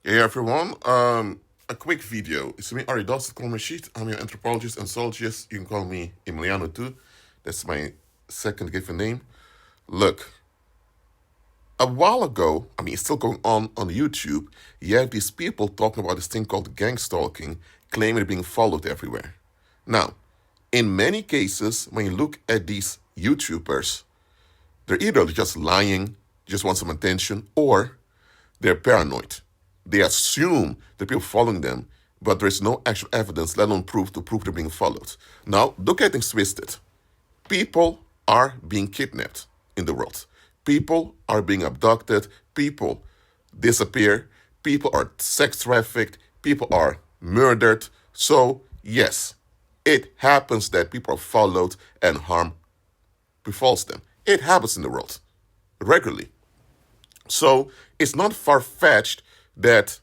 Hey everyone, a quick video. It's me, Ari Dawson, call me Sheet. I'm your anthropologist and sociologist. You can call me Emiliano too. That's my second given name. Look, a while ago, it's still going on YouTube, you have these people talking about this thing called gang stalking, claiming they're being followed everywhere. Now, in many cases, when you look at these YouTubers, they're either just lying, just want some attention, or they're paranoid. They assume that people are following them, but there is no actual evidence, let alone proof, to prove they're being followed. Now, don't get things twisted. People are being kidnapped in the world. People are being abducted. People disappear. People are sex trafficked. People are murdered. So, yes, it happens that people are followed and harm befalls them. It happens in the world regularly. So it's not far fetched that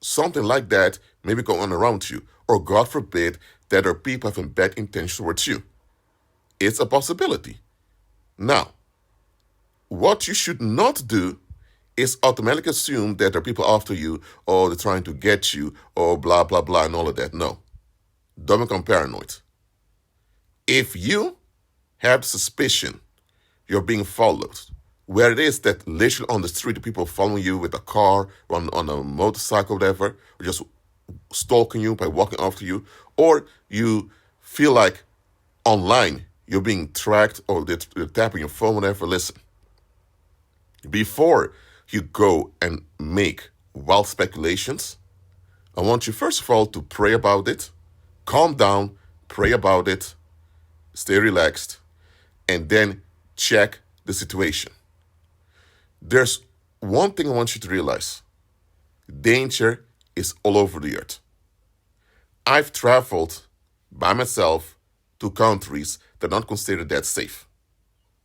something like that may be going on around you, or God forbid, that there are people having bad intentions towards you. It's a possibility. Now, what you should not do is automatically assume that there are people after you, or they're trying to get you, or blah, blah, blah, and all of that. No. Don't become paranoid. If you have suspicion you're being followed, where it is that literally on the street, the people following you with a car, on a motorcycle, whatever, or just stalking you by walking after you, or you feel like online you're being tracked or they're tapping your phone, whatever, listen. Before you go and make wild speculations, I want you first of all to pray about it, calm down, pray about it, stay relaxed, and then check the situation. There's one thing I want you to realize. Danger is all over the earth. I've traveled by myself to countries that are not considered that safe.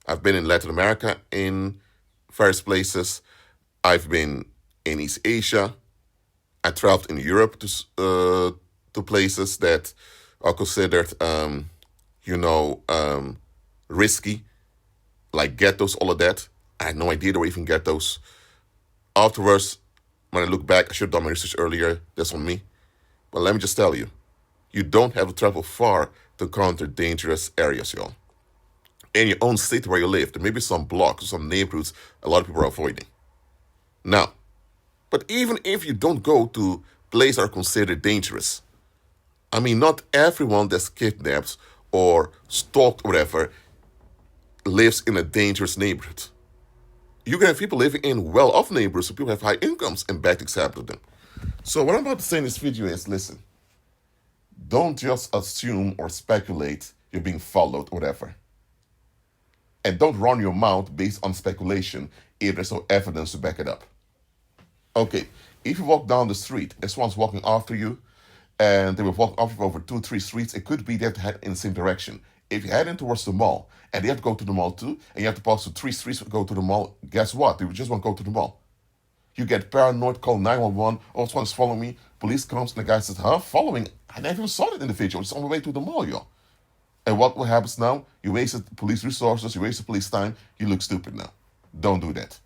I've been in Latin America in various places. I've been in East Asia. I traveled in Europe to places that are considered, risky, like ghettos, all of that. I had no idea there were even ghettos. Afterwards, when I look back, I should have done my research earlier. That's on me. But let me just tell you, you don't have to travel far to encounter dangerous areas, y'all. In your own city where you live, there may be some blocks, some neighborhoods a lot of people are avoiding. Now, but even if you don't go to places that are considered dangerous, not everyone that's kidnapped or stalked or whatever lives in a dangerous neighborhood. You can have people living in well-off neighborhoods, so people have high incomes and bad things happen to them. So what I'm about to say in this video is, listen, don't just assume or speculate you're being followed or whatever. And don't run your mouth based on speculation if there's no evidence to back it up. Okay, if you walk down the street and someone's walking after you, and they will walk after you over 2-3 streets, it could be they have to head in the same direction. If you're heading towards the mall, and they have to go to the mall too, and you have to pass through 3 streets to go to the mall, guess what? They would just want to go to the mall. You get paranoid, call 911, oh, someone's following me, police comes, and the guy says, following? I never even saw that individual, it's on the way to the mall, yo. And what happens now? You wasted police resources, you wasted police time, you look stupid now. Don't do that.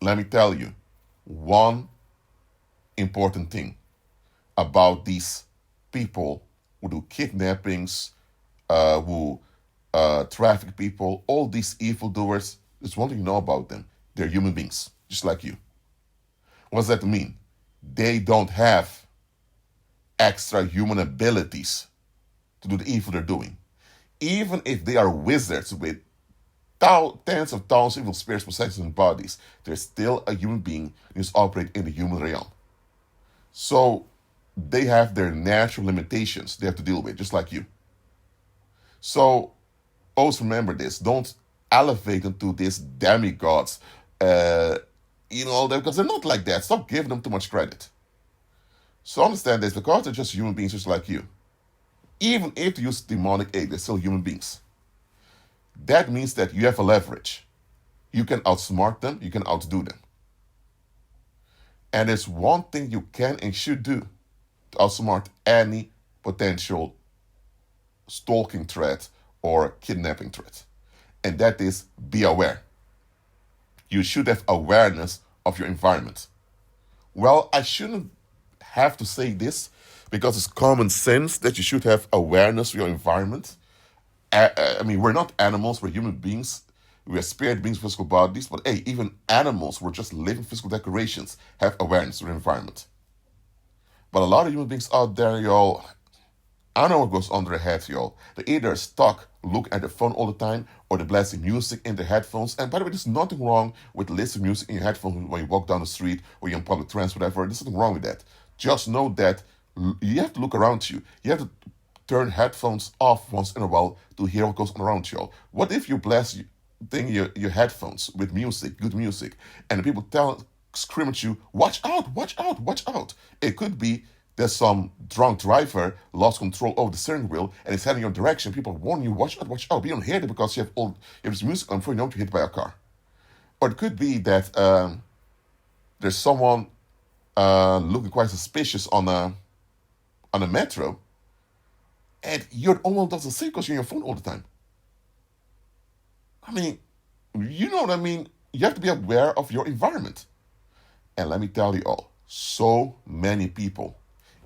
Let me tell you one important thing about these people who do kidnappings, who traffic people, all these evildoers. There's one thing you know about them. They're human beings, just like you. What does that mean? They don't have extra human abilities to do the evil they're doing. Even if they are wizards with tens of thousands of evil spirits possessing bodies, they're still a human being who's operating in the human realm. So they have their natural limitations they have to deal with, just like you. So always remember this. Don't elevate them to these demigods, because they're not like that. Stop giving them too much credit. So understand this, because they're just human beings just like you. Even if they use demonic aid, they're still human beings. That means that you have a leverage. You can outsmart them, you can outdo them. And there's one thing you can and should do to outsmart any potential stalking threat or kidnapping threat. And that is, be aware. You should have awareness of your environment. Well, I shouldn't have to say this because it's common sense that you should have awareness of your environment. I mean, we're not animals, we're human beings. We are spirit beings, physical bodies, but hey, even animals, we're just living physical decorations, have awareness of their environment. But a lot of human beings out there, y'all, I don't know what goes on their heads, y'all. They either stuck, look at their phone all the time, or they're blasting music in their headphones. And by the way, there's nothing wrong with listening to music in your headphones when you walk down the street or you're in public transport, whatever. There's nothing wrong with that. Just know that you have to look around you. You have to turn headphones off once in a while to hear what goes on around you. What if you blast your headphones with music, good music, and the people scream at you, watch out, watch out, watch out. It could be there's some drunk driver lost control over the steering wheel and is heading your direction. People warn you, watch out, watch out. But you don't hear it because you have this music on before you know you're hit by a car. Or it could be that there's someone looking quite suspicious on a metro, and you're the only one who doesn't see because you're on your phone all the time. I mean, you know what I mean? You have to be aware of your environment. And let me tell you all, so many people,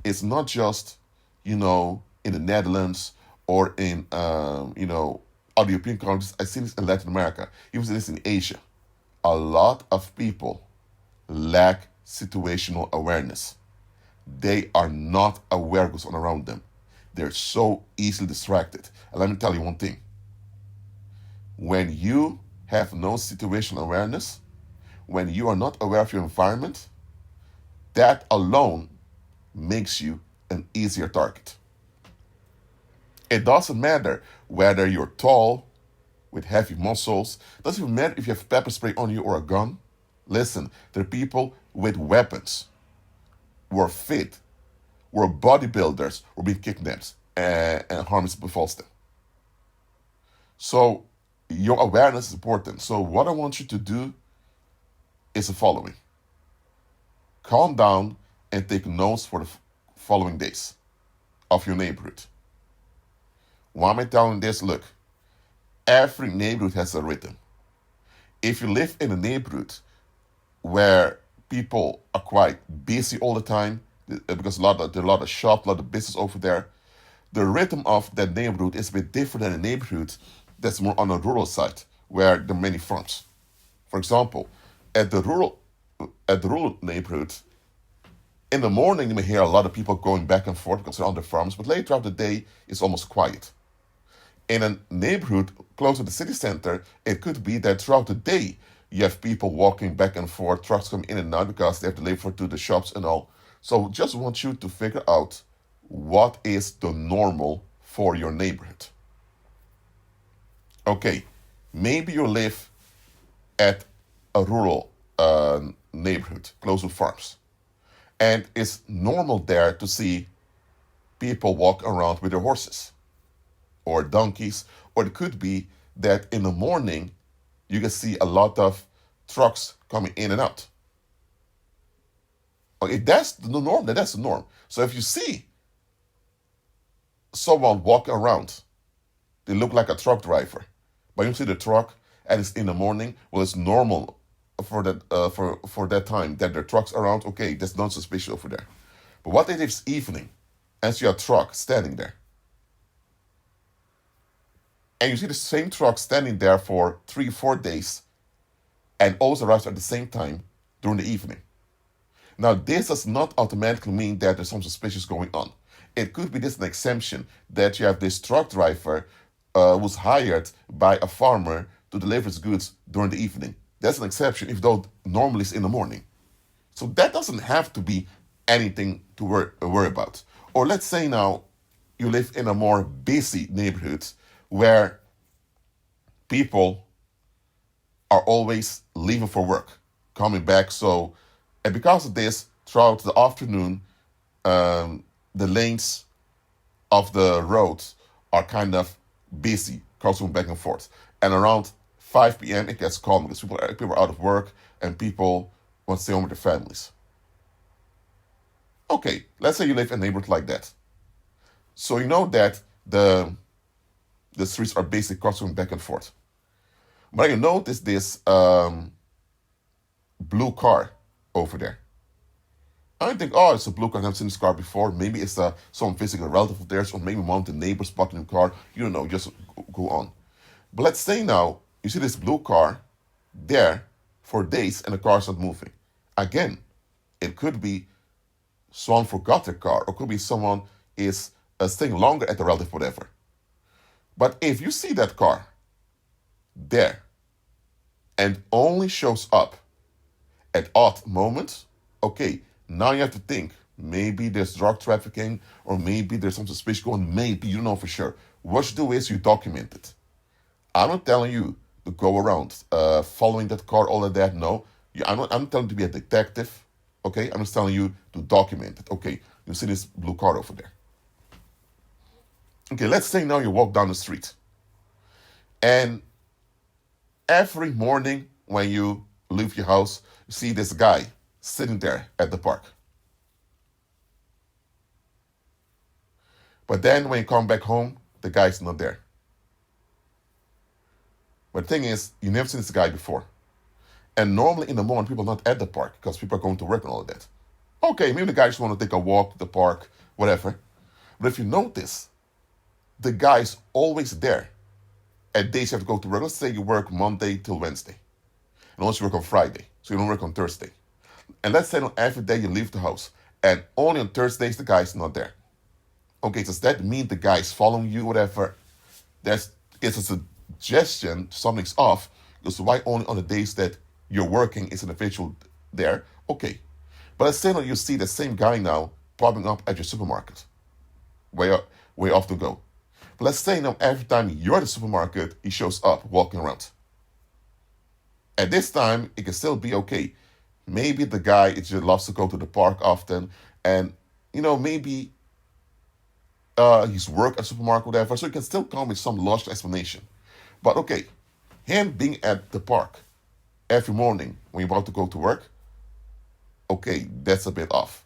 it's not just, in the Netherlands or in, other European countries. I see this in Latin America, even this in Asia. A lot of people lack situational awareness. They are not aware of what's on around them. They're so easily distracted. And let me tell you one thing. When you have no situational awareness, when you are not aware of your environment, that alone makes you an easier target. It doesn't matter whether you're tall, with heavy muscles. It doesn't even matter if you have pepper spray on you or a gun. Listen, there are people with weapons who are fit, who are bodybuilders, who are being kidnapped, and harm befalls them. So your awareness is important. So what I want you to do is the following. Calm down and take notes for the following days of your neighborhood. Why am I telling this? Look, every neighborhood has a rhythm. If you live in a neighborhood where people are quite busy all the time, because there are a lot of shops, a lot of business over there, the rhythm of that neighborhood is a bit different than a neighborhood that's more on a rural side, where there are many farms. For example, at the rural neighborhood, in the morning you may hear a lot of people going back and forth because they're on the farms, but later throughout the day it's almost quiet. In a neighborhood close to the city center, it could be that throughout the day you have people walking back and forth, trucks coming in and out because they have to deliver to the shops and all. So just want you to figure out what is the normal for your neighborhood. Okay, maybe you live at a rural neighborhood close to farms. And it's normal there to see people walk around with their horses or donkeys, or it could be that in the morning you can see a lot of trucks coming in and out. Okay, that's the norm. That's the norm. So if you see someone walk around, they look like a truck driver, but you see the truck and it's in the morning, well, it's normal for that time that there are trucks around. Okay, that's not suspicious over there. But what if it's evening and see a truck standing there? And you see the same truck standing there for 3-4 days and always arrives at the same time during the evening. Now, this does not automatically mean that there's some suspicious going on. It could be this an exemption that you have this truck driver who's hired by a farmer to deliver his goods during the evening. That's an exception, if though normally it's in the morning. So that doesn't have to be anything to worry about. Or let's say now you live in a more busy neighborhood where people are always leaving for work, coming back. So, and because of this, throughout the afternoon, the lanes of the roads are kind of busy, crossing back and forth. And around 5 p.m. it gets calm because people are out of work and people want to stay home with their families. Okay, let's say you live in a neighborhood like that. So you know that the streets are basically crossing back and forth. But you notice this blue car over there. I think, oh, it's a blue car. I've never seen this car before. Maybe it's some physical relative of theirs, or maybe one of the neighbors parking in the car. You don't know, just go on. But let's say now you see this blue car there for days and the car's not moving. Again, it could be someone forgot their car, or could be someone is staying longer at the relative, whatever. But if you see that car there and only shows up at odd moments, okay, now you have to think, maybe there's drug trafficking, or maybe there's some suspicion going, maybe, you don't know for sure. What you do is you document it. I'm not telling you to go around following that car, all of that, no. I'm not telling you to be a detective, okay? I'm just telling you to document it. Okay, you see this blue car over there. Okay, let's say now you walk down the street. And every morning when you leave your house, you see this guy sitting there at the park. But then when you come back home, the guy's not there. But the thing is, you never seen this guy before. And normally in the morning, people are not at the park because people are going to work and all of that. Okay, maybe the guy just want to take a walk to the park, whatever. But if you notice, the guy's always there. At days you have to go to work. Let's say you work Monday till Wednesday. And also you work on Friday, so you don't work on Thursday. And let's say on every day you leave the house, and only on Thursdays the guy's not there. Okay, does that mean the guy's following you, whatever? It's a suggestion something's off, because why only on the days that you're working is an individual there? Okay. But let's say that you see the same guy now popping up at your supermarket, where you often go. But let's say now every time you're at the supermarket, he shows up walking around. At this time, it can still be okay. Maybe the guy just loves to go to the park often, and maybe he's work at the supermarket, whatever. So you can still come with some logical explanation. But okay, him being at the park every morning when you're about to go to work, okay, that's a bit off.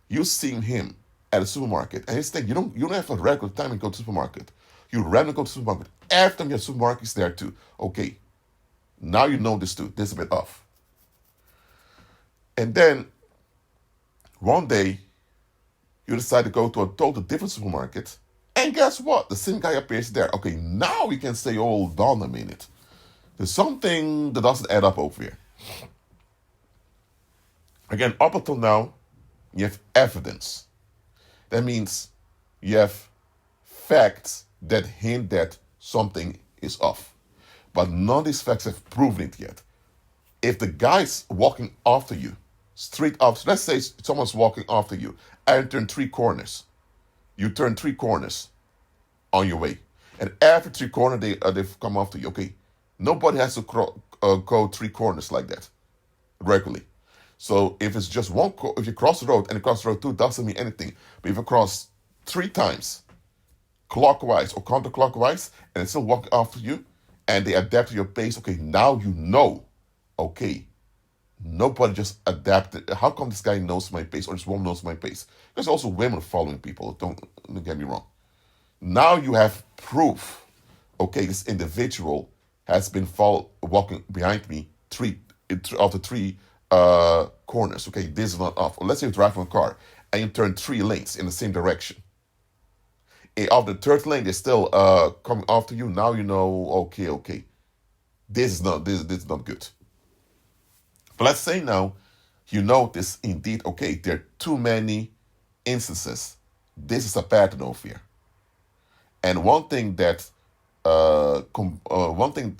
You seeing him at a supermarket, and he's saying you don't have a regular time to go to the supermarket. You randomly go to the supermarket. Every time your supermarket is there too. Okay, now you know this too. This is a bit off. And then one day you decide to go to a totally different supermarket, and guess what? The same guy appears there. Okay, now we can say, hold on a minute. There's something that doesn't add up over here. Again, up until now, you have evidence. That means you have facts that hint that something is off. But none of these facts have proven it yet. If the guy's walking after you, straight up, so let's say someone's walking after you, and you turn 3 corners. You turn 3 corners on your way. And after 3 corners, they've come after you. Okay, nobody has to go 3 corners like that regularly. So if it's just one, if you cross the road and you cross the road too, doesn't mean anything. But if you cross 3 times, clockwise or counterclockwise, and it's still walking after you, and they adapt to your pace, okay, now you know, okay, nobody just adapted. How come this guy knows my pace, or this woman knows my pace? There's also women following people, don't get me wrong. Now you have proof, okay, this individual has been walking behind me after 3 corners. Okay, this is not off. Or let's say you're driving a car and you turn 3 lanes in the same direction. After the 3rd lane, they're still coming after you. Now you know, okay, this is not good. But let's say now you notice indeed, okay, there are too many instances. This is a pattern over here. And one thing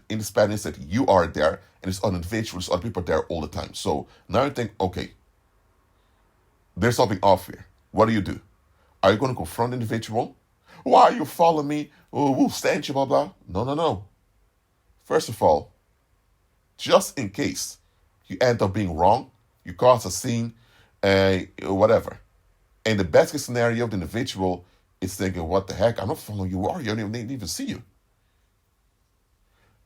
in this pattern is that you are there, and it's other individuals, other people are there all the time. So now you think, okay, there's something off here. What do? Are you going to confront the individual? Why are you following me? We'll stand you, blah, blah. No. First of all, just in case you end up being wrong, you cause a scene, whatever. In the best case scenario, the individual is thinking, what the heck? I'm not following you. Where are you? I didn't even see you.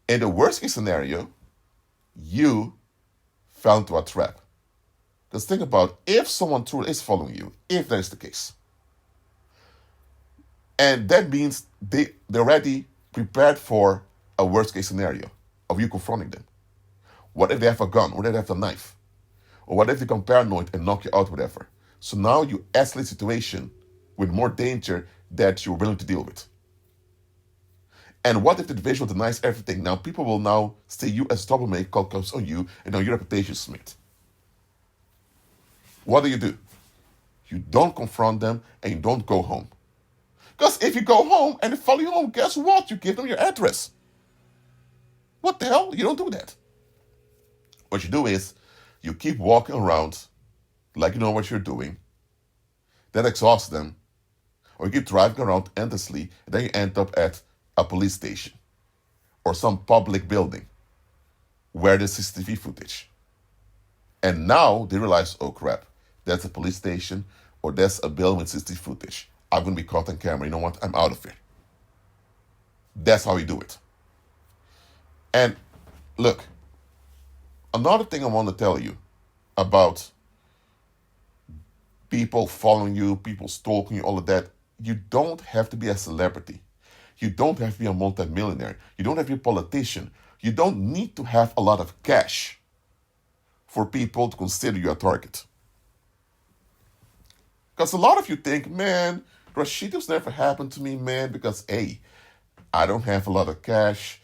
In the worst case scenario, you fell into a trap. Just think about if someone truly is following you, if that is the case. And that means they're already prepared for a worst case scenario of you confronting them. What if they have a gun? What if they have a knife? Or what if they become paranoid and knock you out, whatever? So now you escalate the situation with more danger that you're willing to deal with. And what if the individual denies everything? Now people will now see you as a troublemaker, comes on you, and now your reputation is smeared. What do? You don't confront them and you don't go home. Because if you go home and they follow you home, guess what? You give them your address. What the hell? You don't do that. What you do is you keep walking around like you know what you're doing. That exhausts them. Or you keep driving around endlessly, and then you end up at a police station or some public building where there's CCTV footage. And now they realize, oh crap, that's a police station or that's a building with CCTV footage. I'm going to be caught on camera. You know what? I'm out of here. That's how you do it. And look, another thing I want to tell you about people following you, people stalking you, all of that, you don't have to be a celebrity. You don't have to be a multimillionaire. You don't have to be a politician. You don't need to have a lot of cash for people to consider you a target. Because a lot of you think, man, Rashidus never happened to me, man, because, hey, I don't have a lot of cash.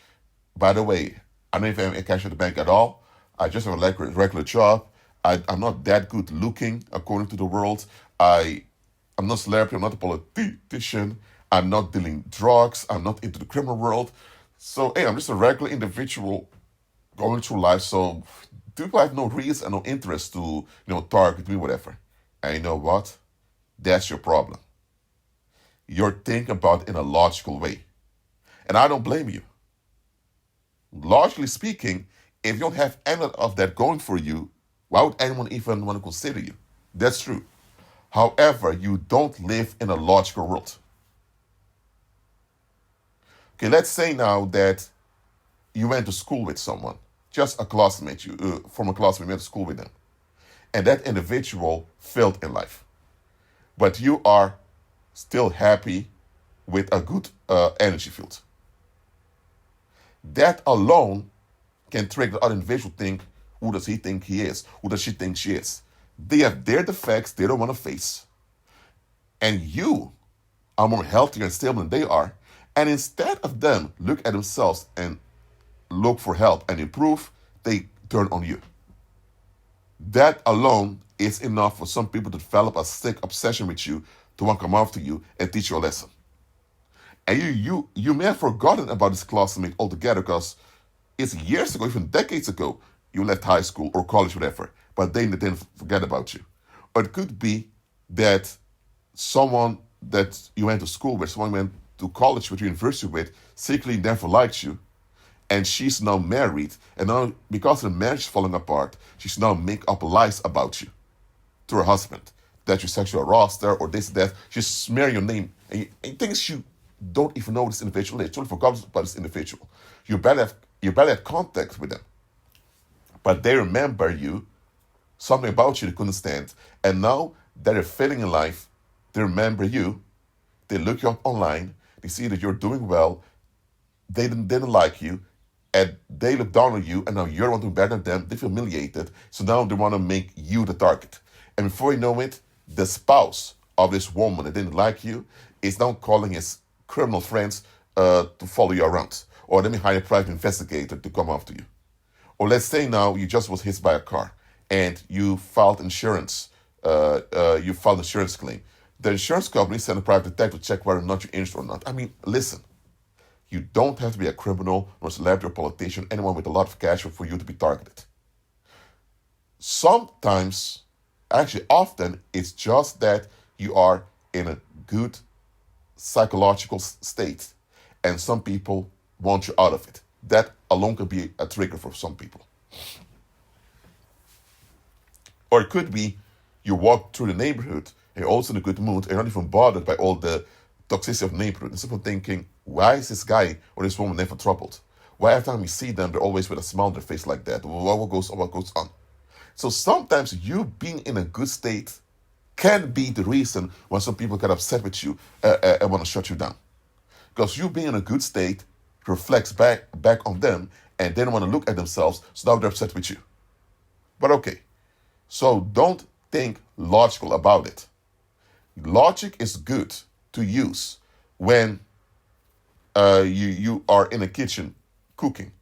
By the way, I don't even have any cash at the bank at all. I just have a regular job. I'm not that good looking, according to the world. I'm not a celebrity. I'm not a politician. I'm not dealing drugs. I'm not into the criminal world. So, hey, I'm just a regular individual going through life. So, people have no reason and no interest to, target me, whatever. And you know what? That's your problem. You're thinking about it in a logical way. And I don't blame you. Logically speaking, if you don't have any of that going for you, why would anyone even want to consider you? That's true. However, you don't live in a logical world. Okay, let's say now that you went to school with someone, just a classmate, from a classmate, you went to school with them, and that individual failed in life. But you are still happy with a good energy field. That alone can trigger the other individual to think, who does he think he is? Who does she think she is? They have their defects they don't want to face. And you are more healthier and stable than they are. And instead of them look at themselves and look for help and improve, they turn on you. That alone is enough for some people to develop a sick obsession with you, to want to come after you and teach you a lesson. And you may have forgotten about this classmate altogether because it's years ago, even decades ago, you left high school or college, whatever, but they didn't forget about you. Or it could be that someone that you went to school with, someone you went to college with, university with, secretly never liked you, and she's now married, and now because the marriage is falling apart, she's now make up lies about you to her husband, that you sexually harassed her or this, that. She's smearing your name, and things you don't even know this individual is. You totally forgot about this individual. You barely had contact with them, but they remember you, something about you they couldn't stand, and now that they're failing in life, they remember you, they look you up online, they see that you're doing well, they didn't like you, and they look down on you, and now you're one doing better than them, they feel humiliated, so now they want to make you the target. And before you know it, the spouse of this woman that didn't like you is now calling his criminal friends to follow you around. Or let me hire a private investigator to come after you. Or let's say now you just was hit by a car and you filed insurance. You filed insurance claim. The insurance company sent a private detective to check whether or not you're injured or not. I mean, listen. You don't have to be a criminal or a celebrity or politician, anyone with a lot of cash for you to be targeted. Sometimes, actually often, it's just that you are in a good psychological state and some people want you out of it. That alone could be a trigger for some people. Or it could be you walk through the neighborhood and you're also in a good mood and you're not even bothered by all the toxicity of the neighborhood. And people thinking, why is this guy or this woman never troubled? Why every time we see them, they're always with a smile on their face like that? What goes on? So sometimes you being in a good state can be the reason why some people get upset with you and want to shut you down. Because you being in a good state reflects back on them and they don't want to look at themselves, so now they're upset with you. But okay, so don't think logical about it. Logic is good to use when you are in a kitchen cooking.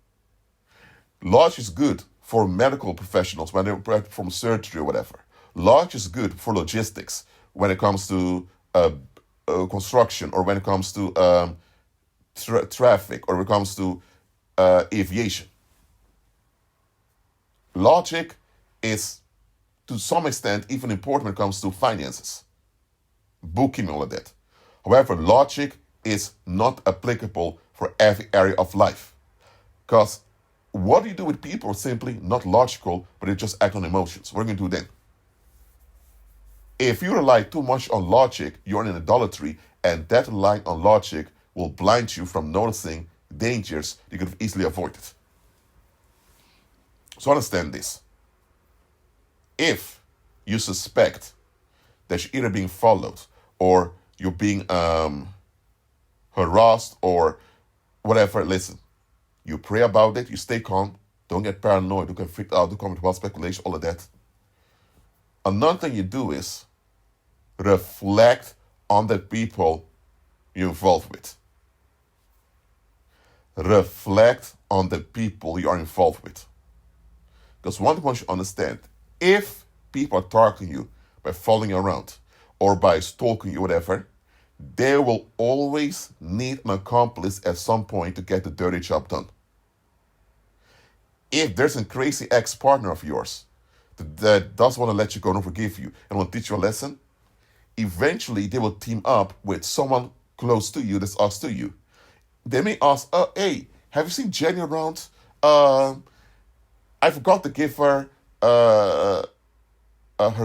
Logic is good for medical professionals when they're from surgery or whatever. Logic is good for logistics when it comes to construction, or when it comes to traffic, or when it comes to aviation. Logic is, to some extent, even important when it comes to finances, bookkeeping, all of that. However, logic is not applicable for every area of life. Because what do you do with people who are simply not logical, but they just act on emotions? What are you going to do then? If you rely too much on logic, you're in idolatry, and that relying on logic will blind you from noticing dangers you could have easily avoided. So understand this. If you suspect that you're either being followed, or you're being harassed, or whatever, listen. You pray about it, you stay calm, don't get paranoid, don't get freaked out, don't come with wild speculation, all of that. Another thing you do is reflect on the people you're involved with. Reflect on the people you are involved with. Because one thing you should understand, if people are targeting you by following you around, or by stalking you, whatever, they will always need an accomplice at some point to get the dirty job done. If there's a crazy ex-partner of yours that doesn't want to let you go and forgive you and want to teach you a lesson, eventually they will team up with someone close to you that's us to you. They may ask, hey, have you seen Jenny around? I forgot to give her her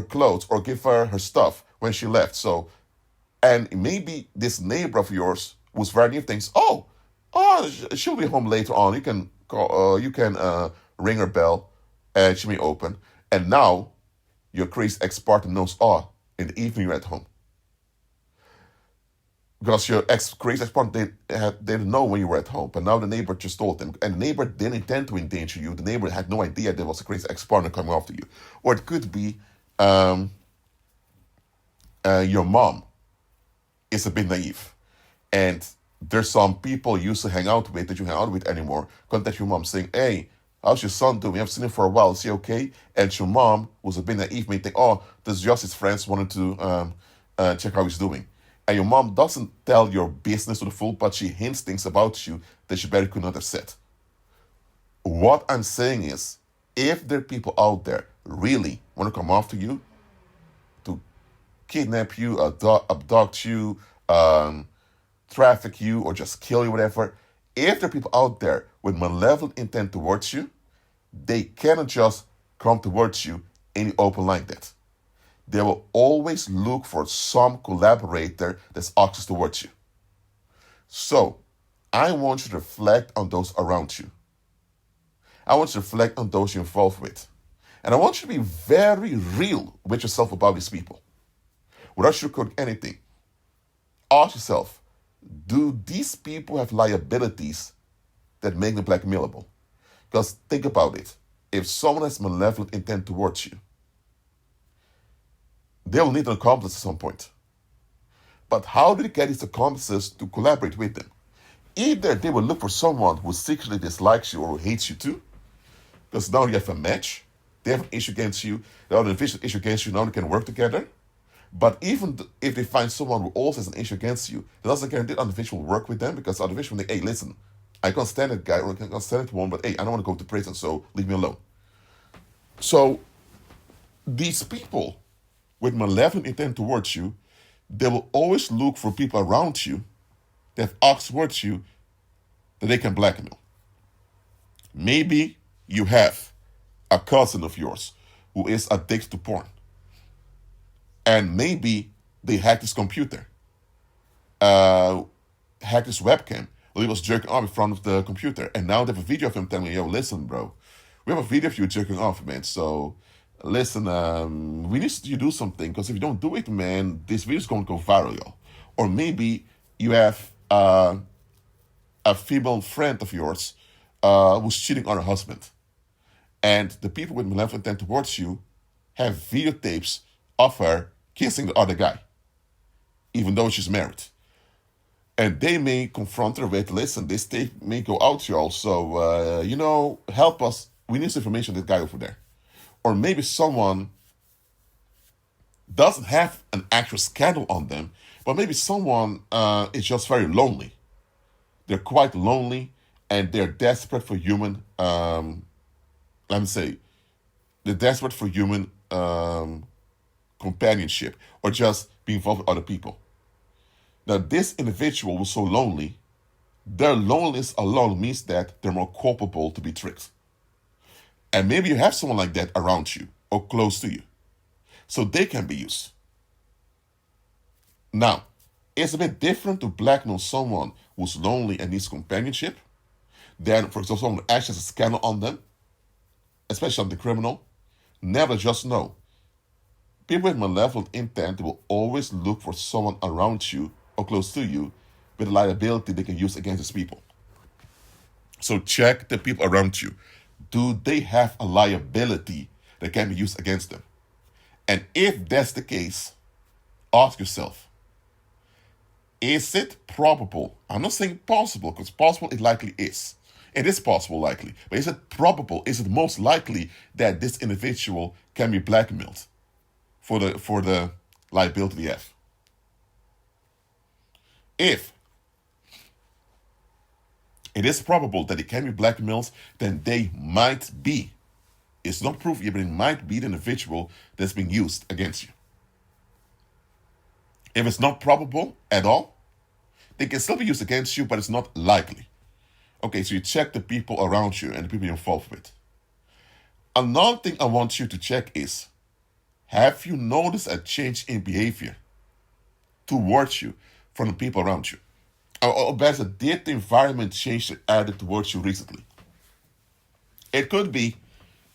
clothes, or give her stuff when she left. So, and maybe this neighbor of yours who's very near thinks, she'll be home later on. You can call, ring her bell, and she may open. And now your crazy ex-partner knows, in the evening you're at home. Because your crazy ex-partner, they didn't know when you were at home, but now the neighbor just told them. And the neighbor didn't intend to endanger you. The neighbor had no idea there was a crazy ex-partner coming after you. Or it could be your mom is a bit naive, and there's some people you used to hang out with that you hang out with anymore. Contact your mom saying, hey, how's your son doing? We haven't seen him for a while. Is he okay? And your mom was a bit naive, may think, this is just his friends wanted to check how he's doing. And your mom doesn't tell your business to the full, but she hints things about you that she better could not have said. What I'm saying is, if there are people out there really want to come after you, to kidnap you, abduct you, traffic you, or just kill you, whatever, if there are people out there with malevolent intent towards you, they cannot just come towards you in the open like that. They will always look for some collaborator that's access towards you. So, I want you to reflect on those around you. I want you to reflect on those you're involved with. And I want you to be very real with yourself about these people. Without sugarcoating anything, ask yourself, do these people have liabilities that make them blackmailable? Because think about it. If someone has malevolent intent towards you, they will need an accomplice at some point. But how do they get these accomplices to collaborate with them? Either they will look for someone who secretly dislikes you or who hates you too, because now you have a match, they have an issue against you, they have an issue against you, now they can work together. But even if they find someone who also has an issue against you, it doesn't guarantee the individual will work with them, because the individual will think, hey, listen, I can't stand that guy, or I can't stand that woman, but hey, I don't want to go to prison, so leave me alone. So these people with malevolent intent towards you, they will always look for people around you that have acts towards you that they can blackmail. Maybe you have a cousin of yours who is addicted to porn. And maybe they hacked his computer, hacked his webcam, while he was jerking off in front of the computer. And now they have a video of him telling me, yo, listen, bro, we have a video of you jerking off, man. So listen, we need you to do something, because if you don't do it, man, this video is going to go viral, yo. Or maybe you have a female friend of yours who's cheating on her husband. And the people with malevolent intent towards you have videotapes of her kissing the other guy, even though she's married. And they may confront her with, listen, this tape may go out to you all, so, help us. We need this information on this guy over there. Or maybe someone doesn't have an actual scandal on them, but maybe someone is just very lonely. They're quite lonely, and they're desperate for human, let me say, they're desperate for human companionship, or just be involved with other people. Now, this individual was so lonely, their loneliness alone means that they're more culpable to be tricked. And maybe you have someone like that around you or close to you, so they can be used. Now, it's a bit different to blackmail someone who's lonely and needs companionship than, for example, someone who actually has a scandal on them, especially on the criminal. Never just know. People with malevolent intent will always look for someone around you or close to you with a liability they can use against these people. So check the people around you. Do they have a liability that can be used against them? And if that's the case, ask yourself, is it probable? I'm not saying possible, because possible it likely is. It is possible likely. But is it probable, is it most likely that this individual can be blackmailed for the liability they have? If it is probable that it can be blackmailed, then they might be. It's not proof yet, but it might be the individual that's being used against you. If it's not probable at all, they can still be used against you, but it's not likely. Okay, so you check the people around you and the people you're involved with. Another thing I want you to check is, have you noticed a change in behavior towards you from the people around you? Or better, did the environment change the attitude towards you recently? It could be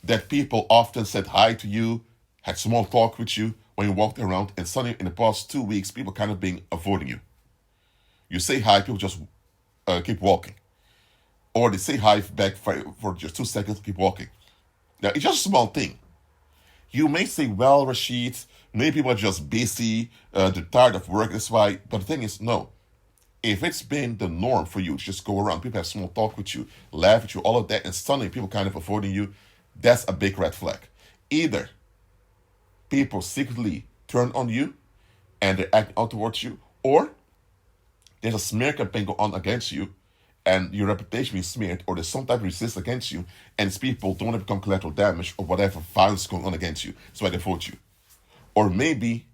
that people often said hi to you, had small talk with you when you walked around, and suddenly in the past 2 weeks, people kind of been avoiding you. You say hi, people just keep walking. Or they say hi back for just 2 seconds, keep walking. Now, it's just a small thing. You may say, well, Rashid, maybe people are just busy, they're tired of work, that's why. But the thing is, no. If it's been the norm for you to just go around, people have small talk with you, laugh at you, all of that, and suddenly people kind of avoiding you, that's a big red flag. Either people secretly turn on you and they're acting out towards you, or there's a smear campaign going on against you and your reputation is smeared, or there's some type of resistance against you, and these people don't want to become collateral damage or whatever violence going on against you. That's why they avoid you. Or maybe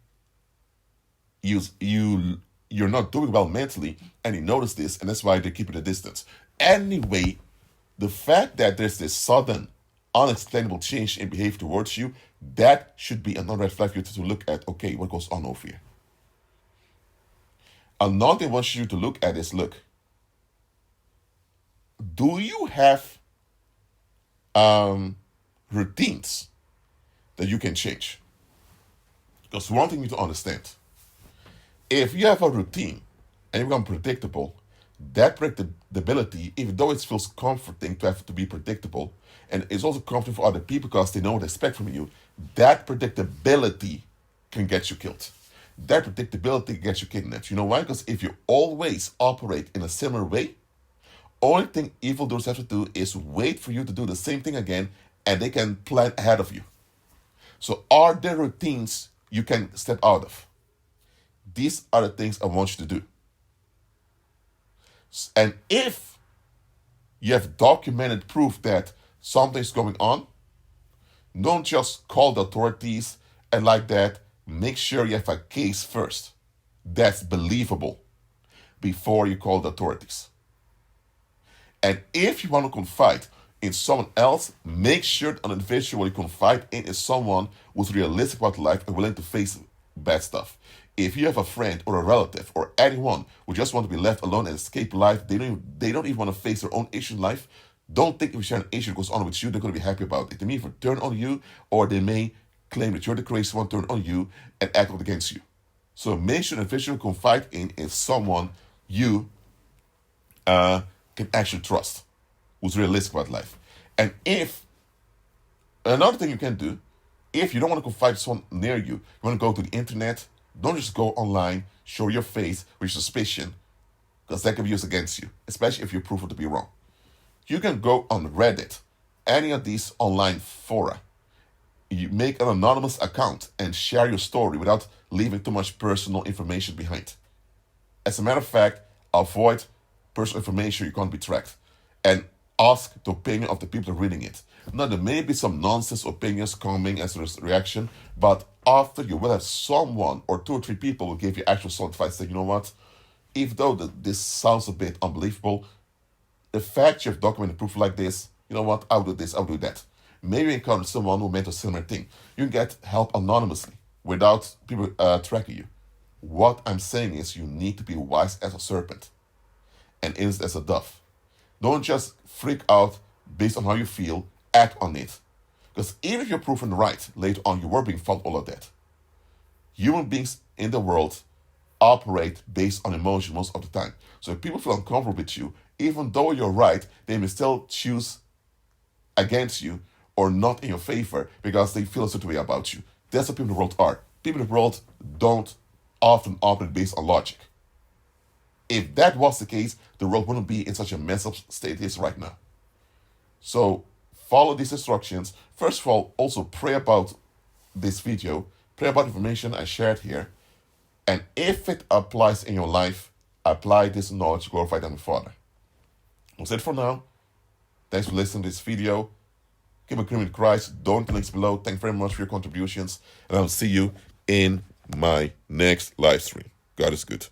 you're not doing well mentally and you notice this, and that's why they keep it a distance. Anyway, the fact that there's this sudden, unexplainable change in behavior towards you, that should be another red flag for you to look at. Okay, what goes on over here? Another thing I want you to look at is, look, do you have routines that you can change? Because one thing you need to understand, if you have a routine and you become predictable, that predictability, even though it feels comforting to have to be predictable, and it's also comforting for other people because they know what they expect from you, that predictability can get you killed. That predictability gets you kidnapped. You know why? Because if you always operate in a similar way, only thing evildoers have to do is wait for you to do the same thing again, and they can plan ahead of you. So are there routines you can step out of? These are the things I want you to do. And if you have documented proof that something's going on, don't just call the authorities and like that. Make sure you have a case first that's believable before you call the authorities. And if you want to confide in someone else, make sure an individual you confide in is someone who's realistic about life and willing to face bad stuff. If you have a friend or a relative or anyone who just want to be left alone and escape life, they don't even want to face their own issue in life, don't think if you share an issue that goes on with you, they're going to be happy about it. They may either turn on you, or they may claim that you're the crazy one, turn on you, and act out against you. So make sure the individual you confide in is someone you can actually trust, who's realistic about life. And if another thing you can do If you don't want to confide to someone near you, you want to go to the internet, don't just go online, show your face with suspicion, because that can be used against you, especially if you prove it to be wrong. You can go on Reddit, any of these online fora. You make an anonymous account and share your story without leaving too much personal information behind. As a matter of fact, avoid personal information you can't be tracked. And ask the opinion of the people reading it. Now, there may be some nonsense opinions coming as a reaction, but after you will have someone or 2 or 3 people who give you actual solid advice, say, you know what, even though this sounds a bit unbelievable, the fact you have documented proof like this, you know what, I'll do this, I'll do that. Maybe you encounter someone who made a similar thing. You can get help anonymously without people tracking you. What I'm saying is you need to be wise as a serpent and innocent as a dove. Don't just freak out based on how you feel, act on it. Because even if you're proven right, later on you were being found all of that. Human beings in the world operate based on emotion most of the time. So if people feel uncomfortable with you, even though you're right, they may still choose against you or not in your favor because they feel a certain way about you. That's what people in the world are. People in the world don't often operate based on logic. If that was the case, the world wouldn't be in such a messed up state it is right now. So follow these instructions. First of all, also pray about this video, pray about the information I shared here, and if it applies in your life, apply this knowledge to glorify them, Father. That's it for now. Thanks for listening to this video. Keep agreeing with Christ. Don't the links below. Thank you very much for your contributions, and I'll see you in my next live stream. God is good.